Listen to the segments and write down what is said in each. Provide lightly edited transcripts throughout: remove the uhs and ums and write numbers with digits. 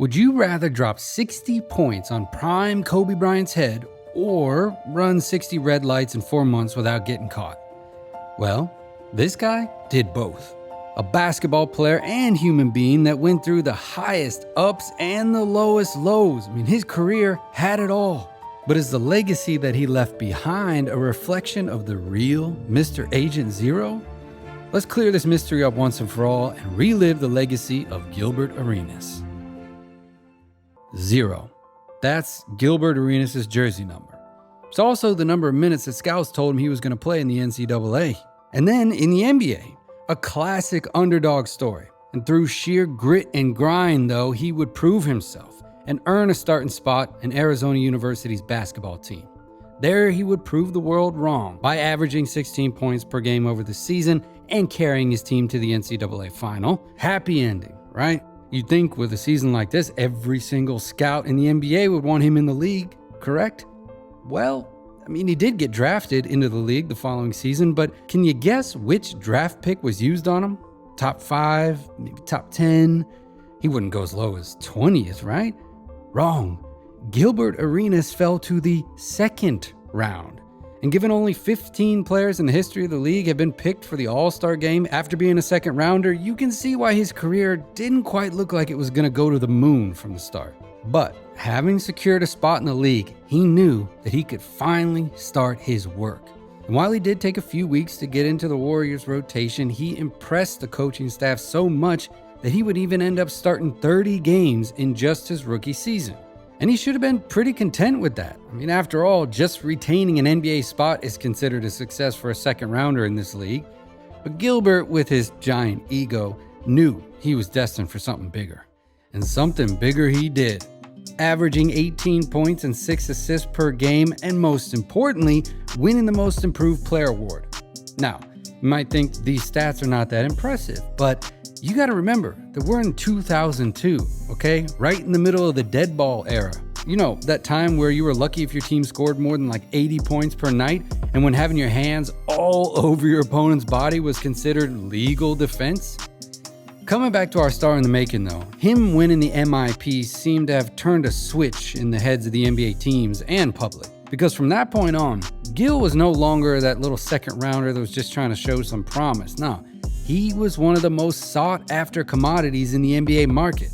Would you rather drop 60 points on prime Kobe Bryant's head or run 60 red lights in 4 months without getting caught? Well, this guy did both. A basketball player and human being that went through the highest ups and the lowest lows. I mean, his career had it all. But is the legacy that he left behind a reflection of the real Mr. Agent Zero? Let's clear this mystery up once and for all and relive the legacy of Gilbert Arenas. 0. That's Gilbert Arenas' jersey number. It's also the number of minutes that scouts told him he was going to play in the NCAA. And then in the NBA, a classic underdog story. And through sheer grit and grind, though, he would prove himself and earn a starting spot in Arizona University's basketball team. There, he would prove the world wrong by averaging 16 points per game over the season and carrying his team to the NCAA final. Happy ending, right? You'd think with a season like this, every single scout in the NBA would want him in the league, correct? Well, I mean, he did get drafted into the league the following season, but can you guess which draft pick was used on him? Top 5, maybe top 10? He wouldn't go as low as 20th, right? Wrong. Gilbert Arenas fell to the 2nd round. And given only 15 players in the history of the league have been picked for the All-Star game after being a 2nd rounder, you can see why his career didn't quite look like it was going to go to the moon from the start. But having secured a spot in the league, he knew that he could finally start his work. And while he did take a few weeks to get into the Warriors rotation, he impressed the coaching staff so much that he would even end up starting 30 games in just his rookie season. And he should have been pretty content with that. I mean, after all, just retaining an NBA spot is considered a success for a 2nd rounder in this league. But Gilbert, with his giant ego, knew he was destined for something bigger. And something bigger he did. Averaging 18 points and 6 assists per game, and most importantly, winning the Most Improved Player award. Now, you might think these stats are not that impressive, but you got to remember that we're in 2002, okay? Right in the middle of the dead ball era. You know, that time where you were lucky if your team scored more than like 80 points per night, and when having your hands all over your opponent's body was considered legal defense? Coming back to our star in the making though, him winning the MIP seemed to have turned a switch in the heads of the NBA teams and public. Because from that point on, Gil was no longer that little 2nd rounder that was just trying to show some promise. No. He was one of the most sought-after commodities in the NBA market.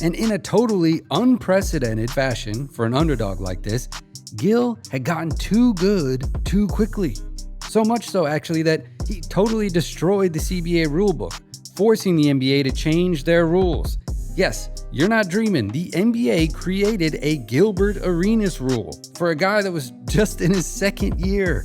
And in a totally unprecedented fashion for an underdog like this, Gil had gotten too good too quickly. So much so, actually, that he totally destroyed the CBA rulebook, forcing the NBA to change their rules. Yes, you're not dreaming. The NBA created a Gilbert Arenas rule for a guy that was just in his 2nd year.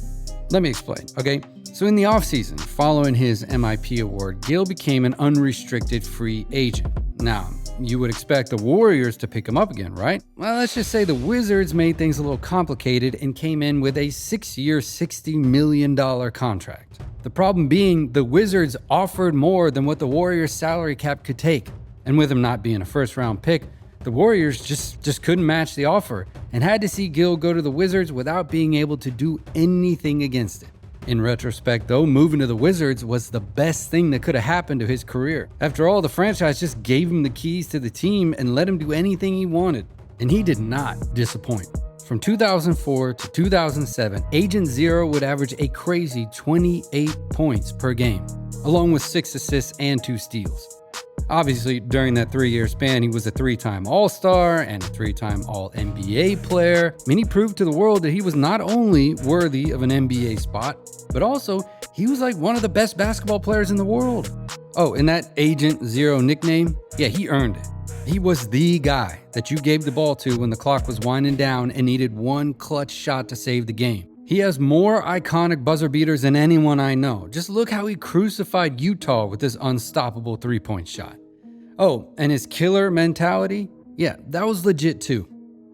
Let me explain, okay? So in the offseason, following his MIP award, Gil became an unrestricted free agent. Now, you would expect the Warriors to pick him up again, right? Well, let's just say the Wizards made things a little complicated and came in with a 6-year, $60 million contract. The problem being, the Wizards offered more than what the Warriors' salary cap could take. And with him not being a 1st-round pick, the Warriors just couldn't match the offer and had to see Gil go to the Wizards without being able to do anything against it. In retrospect, though, moving to the Wizards was the best thing that could have happened to his career. After all, the franchise just gave him the keys to the team and let him do anything he wanted. And he did not disappoint. From 2004 to 2007, Agent Zero would average a crazy 28 points per game, along with 6 assists and 2 steals. Obviously, during that 3-year span, he was a 3-time All-Star and a 3-time All-NBA player. I mean, he proved to the world that he was not only worthy of an NBA spot, but also he was like one of the best basketball players in the world. Oh, and that Agent Zero nickname, yeah, he earned it. He was the guy that you gave the ball to when the clock was winding down and needed one clutch shot to save the game. He has more iconic buzzer beaters than anyone I know. Just look how he crucified Utah with his unstoppable 3-point shot. Oh, and his killer mentality? Yeah, that was legit too.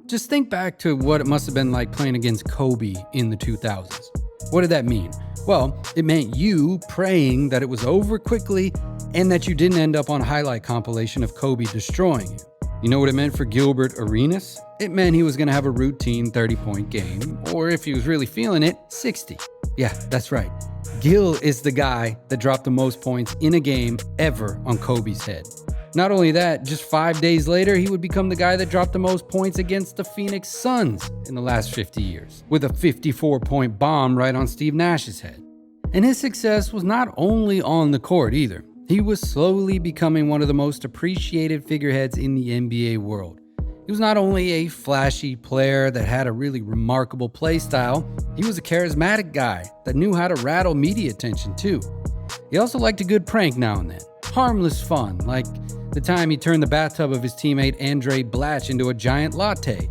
Just think back to what it must have been like playing against Kobe in the 2000s. What did that mean? Well, it meant you praying that it was over quickly and that you didn't end up on a highlight compilation of Kobe destroying you. You know what it meant for Gilbert Arenas? It meant he was going to have a routine 30-point game, or if he was really feeling it, 60. Yeah, that's right. Gil is the guy that dropped the most points in a game ever on Kobe's head. Not only that, just 5 days later, he would become the guy that dropped the most points against the Phoenix Suns in the last 50 years, with a 54-point bomb right on Steve Nash's head. And his success was not only on the court either. He was slowly becoming one of the most appreciated figureheads in the NBA world. He was not only a flashy player that had a really remarkable play style, he was a charismatic guy that knew how to rattle media attention too. He also liked a good prank now and then. Harmless fun, like the time he turned the bathtub of his teammate Andre Blatch into a giant latte.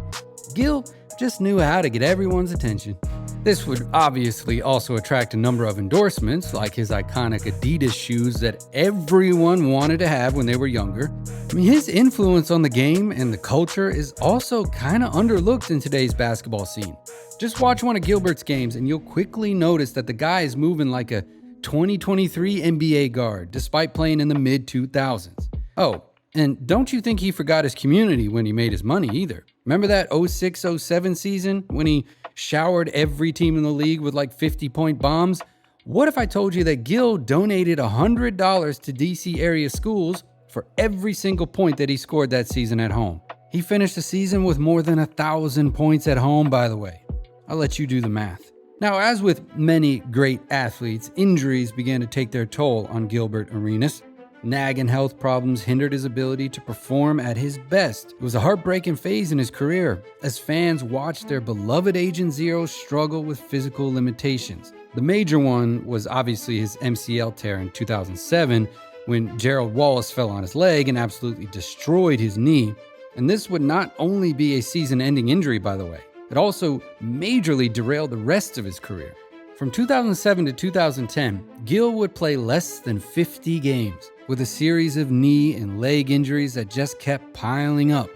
Gil just knew how to get everyone's attention. This would obviously also attract a number of endorsements, like his iconic Adidas shoes that everyone wanted to have when they were younger. His influence on the game and the culture is also kind of underlooked in today's basketball scene. Just watch one of Gilbert's games and you'll quickly notice that the guy is moving like a 2023 NBA guard, despite playing in the mid-2000s. Oh, and don't you think he forgot his community when he made his money either. Remember that 06-07 season when he showered every team in the league with like 50-point bombs? What if I told you that Gil donated $100 to DC area schools for every single point that he scored that season at home? He finished the season with more than 1,000 points at home, by the way. I'll let you do the math. Now, as with many great athletes, injuries began to take their toll on Gilbert Arenas. Nagging health problems hindered his ability to perform at his best. It was a heartbreaking phase in his career, as fans watched their beloved Agent Zero struggle with physical limitations. The major one was obviously his MCL tear in 2007, when Gerald Wallace fell on his leg and absolutely destroyed his knee. And this would not only be a season-ending injury, by the way, it also majorly derailed the rest of his career. From 2007 to 2010, Gil would play less than 50 games, with a series of knee and leg injuries that just kept piling up.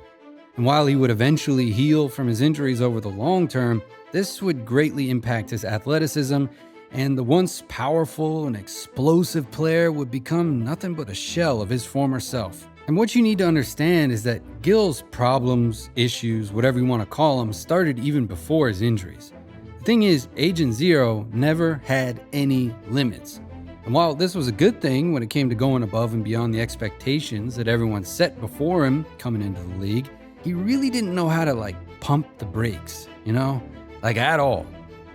And while he would eventually heal from his injuries over the long term, this would greatly impact his athleticism, and the once powerful and explosive player would become nothing but a shell of his former self. And what you need to understand is that Gil's problems, issues, whatever you want to call them, started even before his injuries. The thing is, Agent Zero never had any limits. And while this was a good thing when it came to going above and beyond the expectations that everyone set before him coming into the league, he really didn't know how to pump the brakes, at all.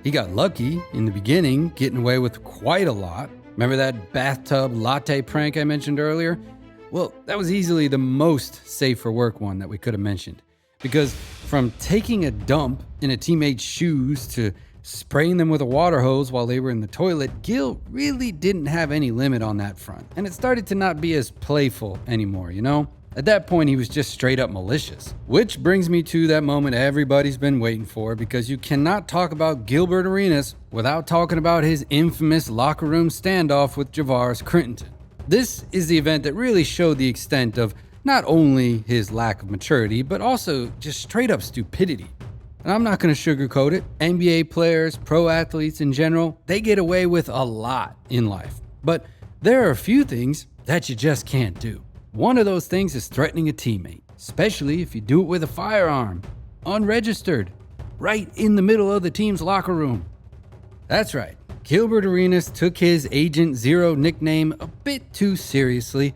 He got lucky in the beginning, getting away with quite a lot. Remember that bathtub latte prank I mentioned earlier? Well, that was easily the most safe for work one that we could have mentioned. Because from taking a dump in a teammate's shoes to spraying them with a water hose while they were in the toilet, Gil really didn't have any limit on that front. And it started to not be as playful anymore, At that point, he was just straight up malicious. Which brings me to that moment everybody's been waiting for, because you cannot talk about Gilbert Arenas without talking about his infamous locker room standoff with Javaris Crittenton. This is the event that really showed the extent of not only his lack of maturity, but also just straight up stupidity. And I'm not going to sugarcoat it. NBA players, pro athletes in general, they get away with a lot in life. But there are a few things that you just can't do. One of those things is threatening a teammate, especially if you do it with a firearm, unregistered, right in the middle of the team's locker room. That's right. Gilbert Arenas took his Agent Zero nickname a bit too seriously,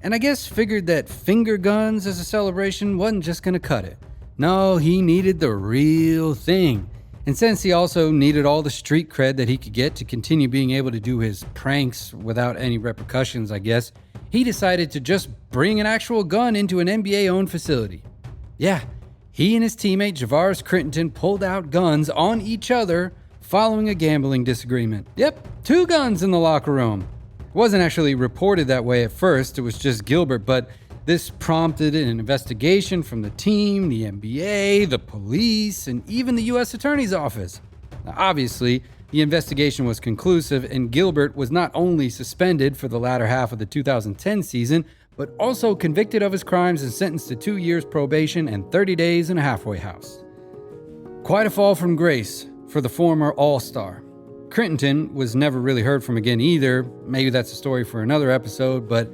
and I guess figured that finger guns as a celebration wasn't just going to cut it. No, he needed the real thing. And since he also needed all the street cred that he could get to continue being able to do his pranks without any repercussions, I guess, he decided to just bring an actual gun into an NBA-owned facility. Yeah, he and his teammate Javaris Crittenton pulled out guns on each other following a gambling disagreement. Yep, 2 guns in the locker room. It wasn't actually reported that way at first, it was just Gilbert, but this prompted an investigation from the team, the NBA, the police, and even the U.S. Attorney's Office. Now, obviously, the investigation was conclusive, and Gilbert was not only suspended for the latter half of the 2010 season, but also convicted of his crimes and sentenced to 2 years probation and 30 days in a halfway house. Quite a fall from grace for the former All-Star. Crittenton was never really heard from again either. Maybe that's a story for another episode, but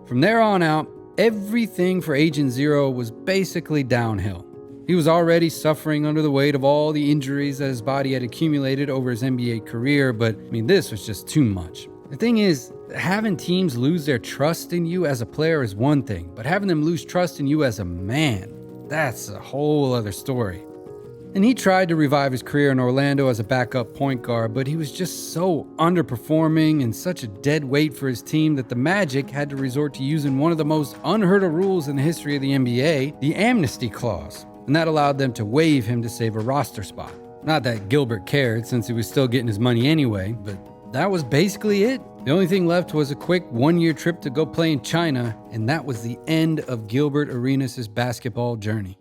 from there on out, everything for Agent Zero was basically downhill. He was already suffering under the weight of all the injuries that his body had accumulated over his NBA career, but this was just too much. The thing is, having teams lose their trust in you as a player is one thing, but having them lose trust in you as a man, that's a whole other story. And he tried to revive his career in Orlando as a backup point guard, but he was just so underperforming and such a dead weight for his team that the Magic had to resort to using one of the most unheard of rules in the history of the NBA, the amnesty clause. And that allowed them to waive him to save a roster spot. Not that Gilbert cared, since he was still getting his money anyway, but that was basically it. The only thing left was a quick one-year trip to go play in China, and that was the end of Gilbert Arenas' basketball journey.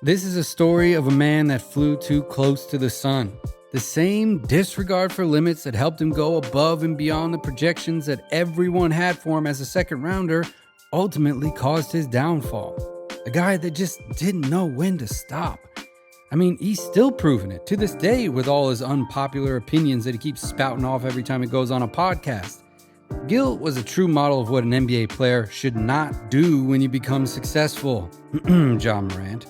This is a story of a man that flew too close to the sun. The same disregard for limits that helped him go above and beyond the projections that everyone had for him as a second rounder ultimately caused his downfall. A guy that just didn't know when to stop. I mean, he's still proving it to this day with all his unpopular opinions that he keeps spouting off every time he goes on a podcast. Gil was a true model of what an NBA player should not do when you become successful. John Morant.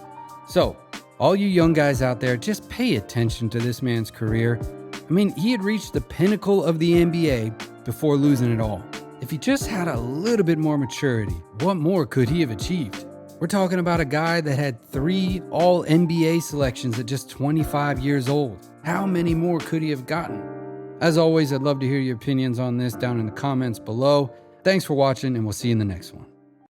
So, all you young guys out there, just pay attention to this man's career. I mean, he had reached the pinnacle of the NBA before losing it all. If he just had a little bit more maturity, what more could he have achieved? We're talking about a guy that had 3 All-NBA selections at just 25 years old. How many more could he have gotten? As always, I'd love to hear your opinions on this down in the comments below. Thanks for watching, and we'll see you in the next one.